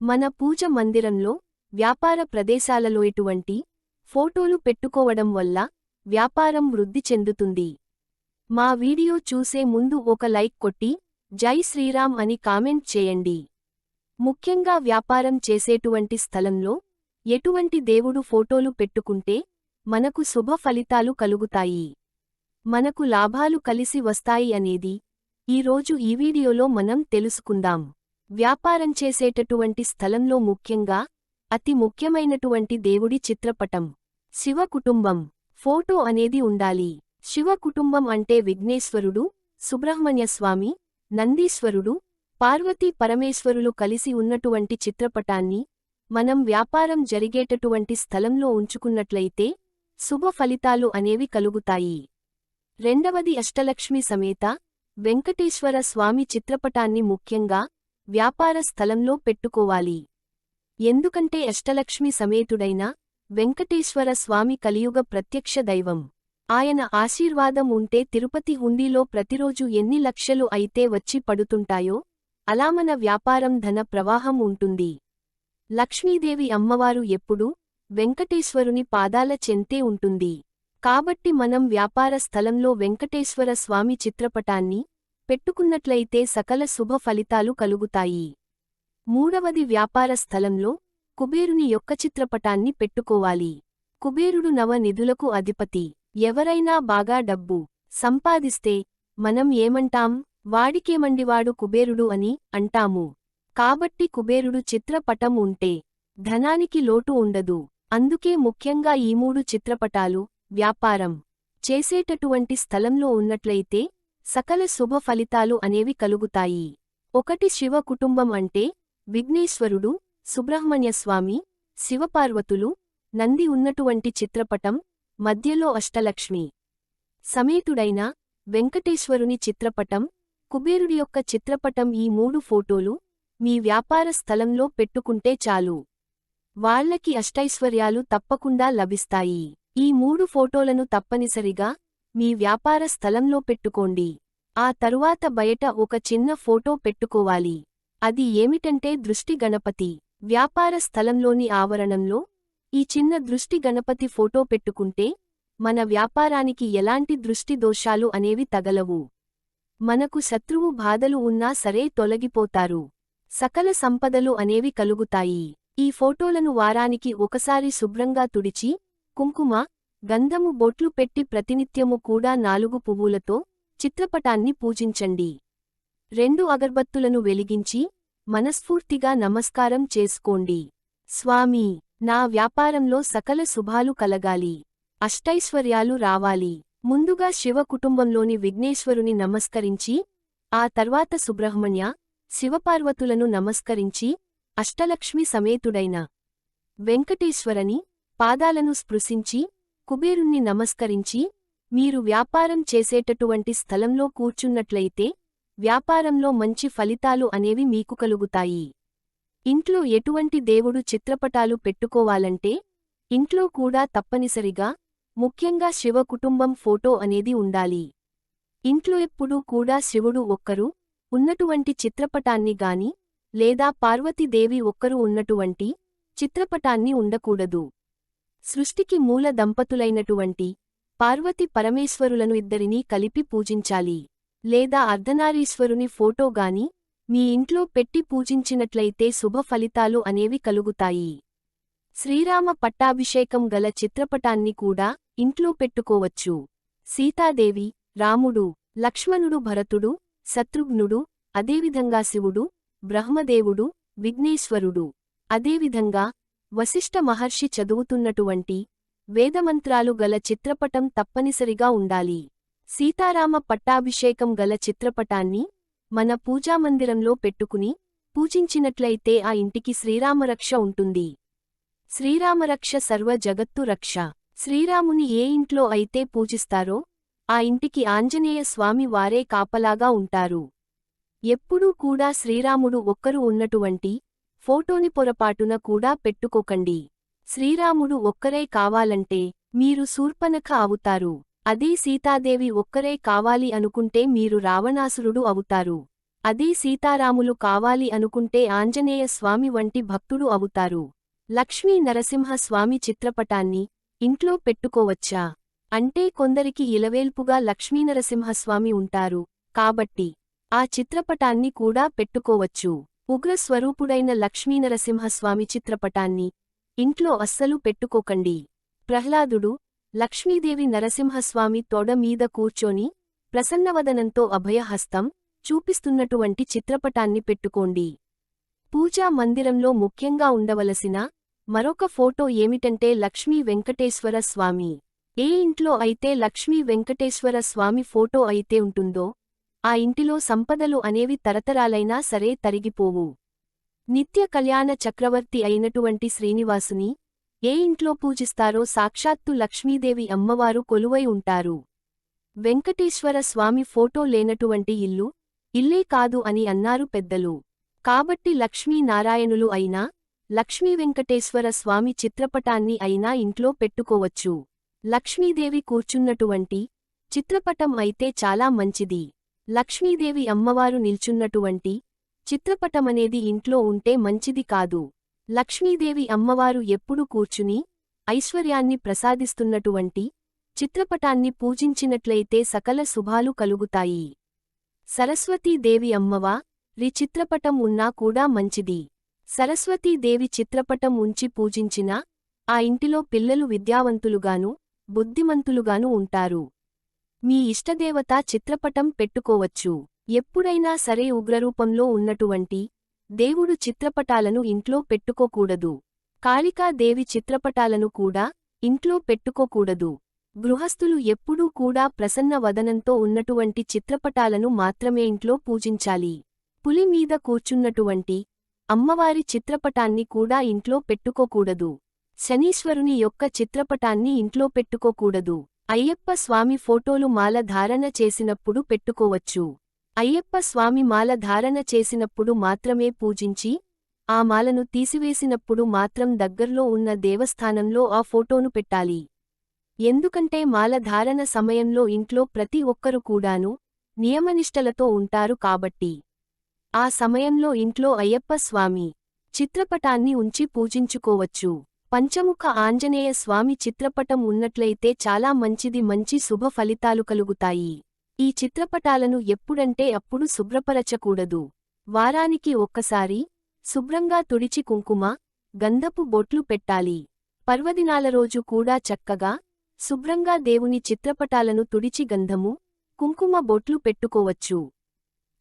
మన పూజ మందిరంలో వ్యాపార ప్రదేశాలలో ఎటువంటి ఫోటోలు పెట్టుకోవడం వల్ల వ్యాపారం వృద్ధి చెందుతుంది. మా వీడియో చూసే ముందు ఒక లైక్ కొట్టి జై శ్రీరామ్ అని కామెంట్ చేయండి. ముఖ్యంగా వ్యాపారం చేసేటువంటి స్థలంలో ఎటువంటి దేవుడు ఫోటోలు పెట్టుకుంటే మనకు శుభ ఫలితాలు కలుగుతాయి, మనకు లాభాలు కలిసి వస్తాయి అనేది ఈరోజు ఈ వీడియోలో మనం తెలుసుకుందాం. వ్యాపారం చేసేటటువంటి స్థలంలో ముఖ్యంగా అతి ముఖ్యమైనటువంటి దేవుడి చిత్రపటం, శివ కుటుంబం ఫోటో అనేది ఉండాలి. శివ కుటుంబం అంటే విఘ్నేశ్వరుడు, సుబ్రహ్మణ్యస్వామి, నందీశ్వరుడు, పార్వతీ పరమేశ్వరులు కలిసి ఉన్నటువంటి చిత్రపటాన్ని మనం వ్యాపారం జరిగేటటువంటి స్థలంలో ఉంచుకున్నట్లయితే శుభ ఫలితాలు అనేవి కలుగుతాయి. రెండవది అష్టలక్ష్మి సమేత వెంకటేశ్వర స్వామి చిత్రపటాన్ని ముఖ్యంగా వ్యాపార స్థలంలో పెట్టుకోవాలి. ఎందుకంటే అష్టలక్ష్మి సమేతుడైన వెంకటేశ్వర స్వామి కలియుగ ప్రత్యక్ష దైవం. ఆయన ఆశీర్వాదం ఉంటే తిరుపతి హుండీలో ప్రతిరోజు ఎన్ని లక్షలు అయితే వచ్చి పడుతుంటాయో అలా మన వ్యాపారం ధన ప్రవాహం ఉంటుంది. లక్ష్మీదేవి అమ్మవారు ఎప్పుడూ వెంకటేశ్వరుని పాదాల చెంతే ఉంటుంది. కాబట్టి మనం వ్యాపార స్థలంలో వెంకటేశ్వర స్వామి చిత్రపటాన్ని పెట్టుకున్నట్లయితే సకల శుభ ఫలితాలు కలుగుతాయి. మూడవది వ్యాపార స్థలంలో కుబేరుని యొక్క చిత్రపటాన్ని పెట్టుకోవాలి. కుబేరుడు నవ నిధులకు అధిపతి. ఎవరైనా బాగా డబ్బు సంపాదిస్తే మనం ఏమంటాం? వాడికేమండివాడు కుబేరుడు అని అంటాము. కాబట్టి కుబేరుడు చిత్రపటం ఉంటే ధనానికి లోటు ఉండదు. అందుకే ముఖ్యంగా ఈ మూడు చిత్రపటాలు వ్యాపారం చేసేటటువంటి స్థలంలో ఉన్నట్లయితే సకల శుభ ఫలితాలు అనేవి కలుగుతాయి. ఒకటి శివ కుటుంబం అంటే విఘ్నేశ్వరుడు, సుబ్రహ్మణ్యస్వామి, శివపార్వతులు, నంది ఉన్నటువంటి చిత్రపటం, మధ్యలో అష్టలక్ష్మి సమేతుడైన వెంకటేశ్వరుని చిత్రపటం, కుబేరుడి యొక్క చిత్రపటం. ఈ మూడు ఫోటోలు మీ వ్యాపార స్థలంలో పెట్టుకుంటే చాలు, వాళ్లకి అష్టైశ్వర్యాలు తప్పకుండా లభిస్తాయి. ఈ మూడు ఫోటోలను తప్పనిసరిగా మీ వ్యాపార స్థలంలో పెట్టుకోండి. ఆ తరువాత బయట ఒక చిన్న ఫోటో పెట్టుకోవాలి. అది ఏమిటంటే దృష్టి గణపతి. వ్యాపార స్థలంలోని ఆవరణంలో ఈ చిన్న దృష్టి గణపతి ఫోటో పెట్టుకుంటే మన వ్యాపారానికి ఎలాంటి దృష్టి దోషాలు అనేవి తగలవు. మనకు శత్రువు బాధలు ఉన్నా సరే తొలగిపోతారు. సకల సంపదలు అనేవి కలుగుతాయి. ఈ ఫోటోలను వారానికి ఒకసారి శుభ్రంగా తుడిచి కుంకుమ, గంధము బొట్లు పెట్టి ప్రతినిత్యము కూడా 4 పువ్వులతో చిత్రపటాన్ని పూజించండి. 2 అగర్బత్తులను వెలిగించి మనస్ఫూర్తిగా నమస్కారం చేసుకోండి. స్వామీ, నా వ్యాపారంలో సకల శుభాలు కలగాలి, అష్టైశ్వర్యాలు రావాలి. ముందుగా శివ కుటుంబంలోని విఘ్నేశ్వరుని నమస్కరించి ఆ తర్వాత సుబ్రహ్మణ్య, శివపార్వతులను నమస్కరించి అష్టలక్ష్మి సమేతుడైన వెంకటేశ్వరని పాదాలను స్పృశించి కుబేరుణ్ణి నమస్కరించి మీరు వ్యాపారం చేసేటటువంటి స్థలంలో కూర్చున్నట్లయితే వ్యాపారంలో మంచి ఫలితాలు అనేవి మీకు కలుగుతాయి. ఇంట్లో ఎటువంటి దేవుడు చిత్రపటాలు పెట్టుకోవాలంటే ఇంట్లో కూడా తప్పనిసరిగా ముఖ్యంగా శివ కుటుంబం ఫోటో అనేది ఉండాలి. ఇంట్లో ఎప్పుడూ కూడా శివుడు ఒక్కరు ఉన్నటువంటి చిత్రపటాన్ని గాని లేదా పార్వతీదేవి ఒక్కరు ఉన్నటువంటి చిత్రపటాన్ని ఉండకూడదు. సృష్టికి మూల దంపతులైనటువంటి పార్వతి పరమేశ్వరులను ఇద్దరినీ కలిపి పూజించాలి. లేదా అర్ధనారీశ్వరుని ఫోటో గాని మీ ఇంట్లో పెట్టి పూజించినట్లయితే శుభ ఫలితాలు అనేవి కలుగుతాయి. శ్రీరామ పట్టాభిషేకం గల చిత్రపటాన్ని కూడా ఇంట్లో పెట్టుకోవచ్చు. సీతాదేవి, రాముడు, లక్ష్మణుడు, భరతుడు, శత్రుఘ్నుడు, అదేవిధంగా శివుడు, బ్రహ్మదేవుడు, విఘ్నేశ్వరుడు, అదేవిధంగా వశిష్ఠ మహర్షి చదువుతున్నటువంటి వేదమంత్రాలు గల చిత్రపటం తప్పనిసరిగా ఉండాలి. సీతారామ పట్టాభిషేకం గల చిత్రపటాన్ని మన పూజామందిరంలో పెట్టుకుని పూజించినట్లయితే ఆ ఇంటికి శ్రీరామరక్ష ఉంటుంది. శ్రీరామరక్ష సర్వ జగత్తు రక్ష. శ్రీరాముని ఏ ఇంట్లో అయితే పూజిస్తారో ఆ ఇంటికి ఆంజనేయ స్వామి వారే కాపలాగా ఉంటారు. ఎప్పుడూ కూడా శ్రీరాముడు ఒక్కరు ఉన్నటువంటి ఫోటోని పొరపాటున కూడా పెట్టుకోకండి. శ్రీరాముడు ఒక్కరే కావాలంటే మీరు శూర్పణఖ అవుతారు. అదే సీతాదేవి ఒక్కరే కావాలి అనుకుంటే మీరు రావణాసురుడు అవుతారు. అదే సీతారాములు కావాలి అనుకుంటే ఆంజనేయ స్వామి వంటి భక్తుడు అవుతారు. లక్ష్మీ నరసింహ స్వామి చిత్రపటాన్ని ఇంట్లో పెట్టుకోవచ్చా అంటే కొందరికి ఇలవేల్పుగా లక్ష్మీనరసింహస్వామి ఉంటారు కాబట్టి ఆ చిత్రపటాన్ని కూడా పెట్టుకోవచ్చు. ఉగ్రస్వరూపుడైన లక్ష్మీనరసింహస్వామి చిత్రపటాన్ని ఇంట్లో అస్సలు పెట్టుకోకండి. ప్రహ్లాదుడు లక్ష్మీదేవి నరసింహస్వామి తొడ మీద కూర్చొని ప్రసన్నవదనంతో అభయహస్తం చూపిస్తున్నటువంటి చిత్రపటాన్ని పెట్టుకోండి. పూజా మందిరంలో ముఖ్యంగా ఉండవలసిన మరొక ఫోటో ఏమిటంటే లక్ష్మీ వెంకటేశ్వర స్వామి. ఏ ఇంట్లో అయితే లక్ష్మీ వెంకటేశ్వర స్వామి ఫోటో అయితే ఉంటుందో ఆ ఇంటిలో సంపదలు అనేవి తరతరాలైనా సరే తరిగిపోవు. నిత్య కళ్యాణ చక్రవర్తి అయినటువంటి శ్రీనివాసుని ఏ ఇంట్లో పూజిస్తారో సాక్షాత్తు లక్ష్మీదేవి అమ్మవారు కొలువై ఉంటారు. వెంకటేశ్వర స్వామి ఫోటో లేనటువంటి ఇల్లే కాదు అని అన్నారు పెద్దలు. కాబట్టి లక్ష్మీనారాయణులు అయినా లక్ష్మీ వెంకటేశ్వర స్వామి చిత్రపటాన్ని అయినా ఇంట్లో పెట్టుకోవచ్చు. లక్ష్మీదేవి కూర్చున్నటువంటి చిత్రపటం అయితే చాలా మంచిది. లక్ష్మీదేవి అమ్మవారు నిల్చున్నటువంటి చిత్రపటమనేది ఇంట్లో ఉంటే మంచిది కాదు. లక్ష్మీదేవి అమ్మవారు ఎప్పుడు కూర్చుని ఐశ్వర్యాన్ని ప్రసాదిస్తున్నటువంటి చిత్రపటాన్ని పూజించినట్లయితే సకల శుభాలు కలుగుతాయి. సరస్వతీదేవి అమ్మవారి చిత్రపటం ఉన్నా కూడా మంచిది. సరస్వతీదేవి చిత్రపటం ఉంచి పూజించినా ఆ ఇంటిలో పిల్లలు విద్యావంతులుగాను బుద్ధిమంతులుగాను ఉంటారు. మీ ఇష్టదేవతా చిత్రపటం పెట్టుకోవచ్చు. ఎప్పుడైనా సరే ఉగ్రరూపంలో ఉన్నటువంటి దేవుడు చిత్రపటాలను ఇంట్లో పెట్టుకోకూడదు. కాళికాదేవి చిత్రపటాలను కూడా ఇంట్లో పెట్టుకోకూడదు. గృహస్థులు ఎప్పుడూ కూడా ప్రసన్న వదనంతో ఉన్నటువంటి చిత్రపటాలను మాత్రమే ఇంట్లో పూజించాలి. పులి మీద కూర్చున్నటువంటి అమ్మవారి చిత్రపటాన్ని కూడా ఇంట్లో పెట్టుకోకూడదు. శనీశ్వరుని యొక్క చిత్రపటాన్ని ఇంట్లో పెట్టుకోకూడదు. అయ్యప్ప స్వామి ఫోటోలు మాల ధారణ చేసినప్పుడు పెట్టుకోవచ్చు. అయ్యప్ప స్వామి మాల ధారణ చేసినప్పుడు మాత్రమే పూజించి ఆ మాలను తీసివేసినప్పుడు మాత్రం దగ్గర్లో ఉన్న దేవస్థానంలో ఆ ఫోటోను పెట్టాలి. ఎందుకంటే మాల ధారణ సమయంలో ఇంట్లో ప్రతి ఒక్కరు కూడాను నియమనిష్టలతో ఉంటారు కాబట్టి ఆ సమయంలో ఇంట్లో అయ్యప్ప స్వామి చిత్రపటాన్ని ఉంచి పూజించుకోవచ్చు. పంచముఖ ఆంజనేయ స్వామి చిత్రపటం ఉన్నట్లయితే చాలా మంచిది. మంచి శుభ ఫలితాలు కలుగుతాయి. ఈ చిత్రపటాలను ఎప్పుడంటే అప్పుడు శుభ్రపరచకూడదు. వారానికి ఒక్కసారి శుభ్రంగా తుడిచి కుంకుమ గంధపు బొట్లు పెట్టాలి. పర్వదినాల రోజు కూడా చక్కగా శుభ్రంగా దేవుని చిత్రపటాలను తుడిచి గంధము కుంకుమ బొట్లు పెట్టుకోవచ్చు.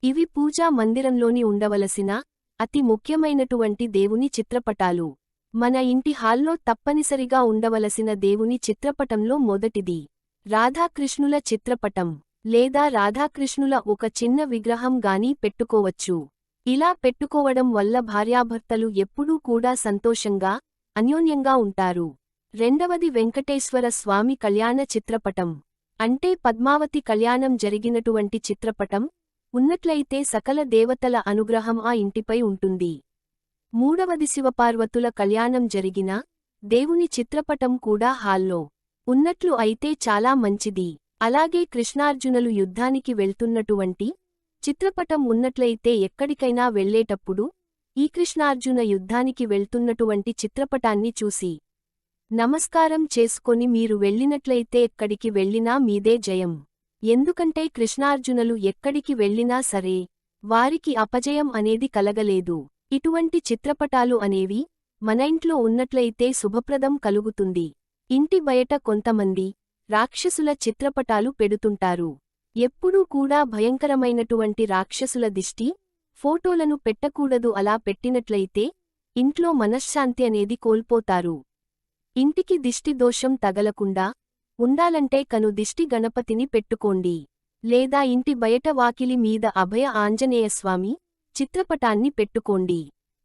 ఇవి పూజా మందిరంలోని ఉండవలసిన అతి ముఖ్యమైనటువంటి దేవుని చిత్రపటాలు. మన ఇంటి హాల్లో తప్పనిసరిగా ఉండవలసిన దేవుని చిత్రపటంలో మొదటిది రాధాకృష్ణుల చిత్రపటం లేదా రాధాకృష్ణుల ఒక చిన్న విగ్రహం గానీ పెట్టుకోవచ్చు. ఇలా పెట్టుకోవడం వల్ల భార్యాభర్తలు ఎప్పుడూ కూడా సంతోషంగా అన్యోన్యంగా ఉంటారు. రెండవది వెంకటేశ్వర స్వామి కళ్యాణ చిత్రపటం అంటే పద్మావతి కళ్యాణం జరిగినటువంటి చిత్రపటం ఉన్నట్లయితే సకల దేవతల అనుగ్రహం ఆ ఇంటిపై ఉంటుంది. మూడవది శివపార్వతుల కళ్యాణం జరిగిన దేవుని చిత్రపటం కూడా హాల్లో ఉన్నట్లు అయితే చాలా మంచిది. అలాగే కృష్ణార్జునులు యుద్ధానికి వెళ్తున్నటువంటి చిత్రపటం ఉన్నట్లయితే ఎక్కడికైనా వెళ్లేటప్పుడు ఈ కృష్ణార్జున యుద్ధానికి వెళ్తున్నటువంటి చిత్రపటాన్ని చూసి నమస్కారం చేసుకొని మీరు వెళ్ళినట్లయితే ఎక్కడికి వెళ్ళినా మీదే జయం. ఎందుకంటే కృష్ణార్జునులు ఎక్కడికి వెళ్ళినా సరే వారికి అపజయం అనేది కలగలేదు. ఇటువంటి చిత్రపటాలు అనేవి మన ఇంట్లో ఉన్నట్లయితే శుభప్రదం కలుగుతుంది. ఇంటి బయట కొంతమంది రాక్షసుల చిత్రపటాలు పెడుతుంటారు. ఎప్పుడూ కూడా భయంకరమైనటువంటి రాక్షసుల దిష్టి ఫోటోలను పెట్టకూడదు. అలా పెట్టినట్లయితే ఇంట్లో మనశ్శాంతి అనేది కోల్పోతారు. ఇంటికి దిష్టి దోషం తగలకుండా ఉండాలంటే కను దిష్టి గణపతిని పెట్టుకోండి. లేదా ఇంటి బయట వాకిలి మీద అభయ ఆంజనేయస్వామి చిత్రపటాన్ని పెట్టుకోండి.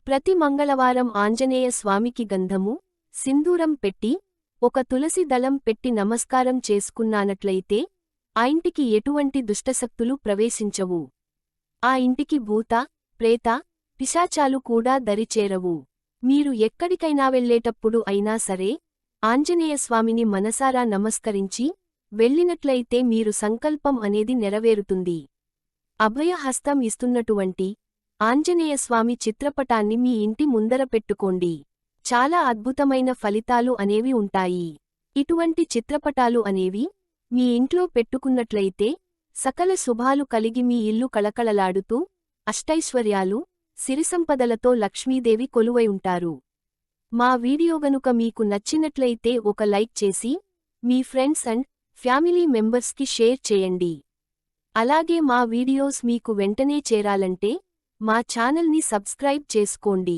ప్రతి మంగళవారం ఆంజనేయ స్వామికి గంధము సింధూరం పెట్టి ఒక తులసి దళం పెట్టి నమస్కారం చేసుకున్నానట్లయితే ఆ ఇంటికి ఎటువంటి దుష్టశక్తులు ప్రవేశించవు. ఆ ఇంటికి భూత ప్రేత పిశాచాలు కూడా దరిచేరవు. మీరు ఎక్కడికైనా వెళ్ళేటప్పుడు అయినా సరే ఆంజనేయస్వామిని మనసారా నమస్కరించి వెళ్ళినట్లయితే మీరు సంకల్పం అనేది నెరవేరుతుంది. అభయహస్తం ఇస్తున్నటువంటి ఆంజనేయస్వామి చిత్రపటాన్ని మీ ఇంటి ముందర పెట్టుకోండి. చాలా అద్భుతమైన ఫలితాలు అనేవి ఉంటాయి. ఇటువంటి చిత్రపటాలు అనేవి మీ ఇంట్లో పెట్టుకున్నట్లయితే సకల శుభాలు కలిగి మీ ఇల్లు కళకళలాడుతూ అష్టైశ్వర్యాలు, సిరిసంపదలతో లక్ష్మీదేవి కొలువై ఉంటారు. మా వీడియో గనుక మీకు నచ్చినట్లయితే ఒక లైక్ చేసి మీ ఫ్రెండ్స్ అండ్ ఫ్యామిలీ మెంబర్స్కి షేర్ చేయండి. అలాగే మా వీడియోస్ మీకు వెంటనే చేరాలంటే మా ఛానల్ని సబ్స్క్రైబ్ చేసుకోండి.